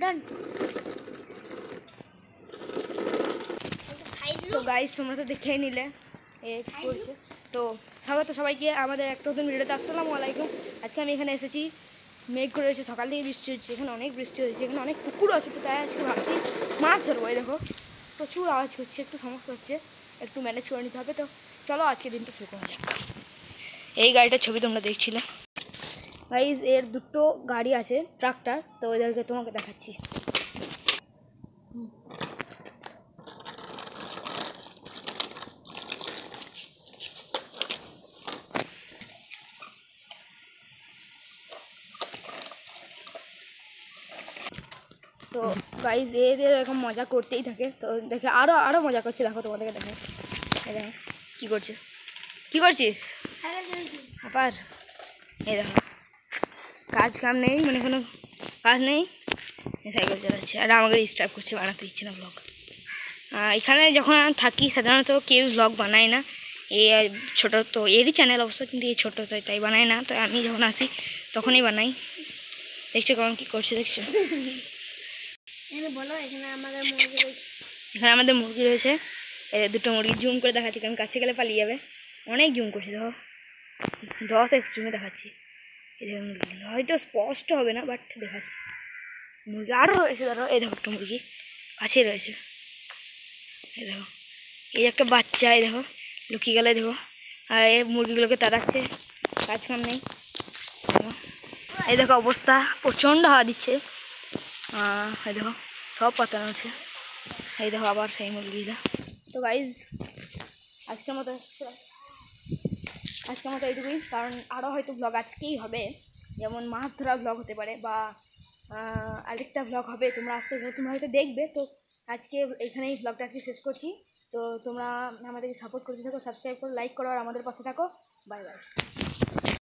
ডান। তো গাইস তোমরা তো দেখেই নিলে করছে। তো স্বাগত সবাইকে আমাদের একটা নতুন ভিডিওতে। আসসালামু আলাইকুম। আজকে আমি এখানে এসেছি, মেঘ করে রয়েছে, সকাল থেকে বৃষ্টি হচ্ছে, এখানে অনেক বৃষ্টি হয়েছে, এখানে অনেক পুকুর আছে। তো তাই আজকে ভাবছি মাছ ধরবো। এই দেখো প্রচুর আওয়াজ হচ্ছে, একটু সমস্যা হচ্ছে, একটু ম্যানেজ করে নিতে হবে। তো চলো আজকে দিনটা শুরু করা যাক। এই গাড়িটার ছবি তোমরা দেখছিলে গাইস, এর দুটো গাড়ি আছে, ট্রাক্টর। তো ওদেরকে তোমাকে দেখাচ্ছি। তো গাইস এদের এরকম মজা করতেই থাকে। তো দেখে আরও মজা করছে। দেখো তোমাদেরকে দেখে দেখো কী করছে, কী করছিস আবার। এই দেখো কাজ কাম নেই, মানে কোনো কাজ নেই, সাইকেল চালাচ্ছে আর আমাকে ডিস্টার্ব করছে, বানাতে দিচ্ছে না ব্লগ। এখানে যখন থাকি সাধারণত কেউ ব্লগ বানায় না, এই ছোটো তো এরই চ্যানেল অবশ্য, কিন্তু এই ছোটো তো তাই বানায় না। তো আমি যখন আসি তখনই বানাই। দেখছো কেমন কী করছে, দেখছো। বলো এখানে আমাদের মুরগি রয়েছে। দুটো মুরগি জুম করে দেখাচ্ছি, কারণ কাছে গেলে পালিয়ে যাবে। অনেক জুম করছি, দেখো 10x জুমে দেখাচ্ছি। এই দেখো মুরগি হয়তো স্পষ্ট হবে না, বাট দেখাচ্ছি। মুরগি আরও রয়েছে, ধরো এই দেখো একটা মুরগি কাছেই রয়েছে। এই দেখো এই একটা বাচ্চা, এই দেখো লুকিয়ে গেলে দেখো। আর এই মুরগিগুলোকে তাড়াচ্ছে, কাজ কাম নেই। এই দেখো অবস্থা, প্রচণ্ড হাওয়া দিচ্ছে। এই দেখো সব পাতানো আছে। এই দেখো আবার সেই মুরগিটা। তো গাইজ আজকের মতো এইটুকুই, কারণ আরও হয়তো ব্লগ আজকেই হবে, যেমন মাছ ধরা ব্লগ হতে পারে, বা আরেকটা ব্লগ হবে, তোমরা আস্তে তোমরা হয়তো দেখবে। তো আজকে এখানেই ব্লগটা আজকে শেষ করছি। তো তোমরা আমাদেরকে সাপোর্ট করতে থাকো, সাবস্ক্রাইব করো, লাইক করো, আর আমাদের পাশে থাকো। Bye bye.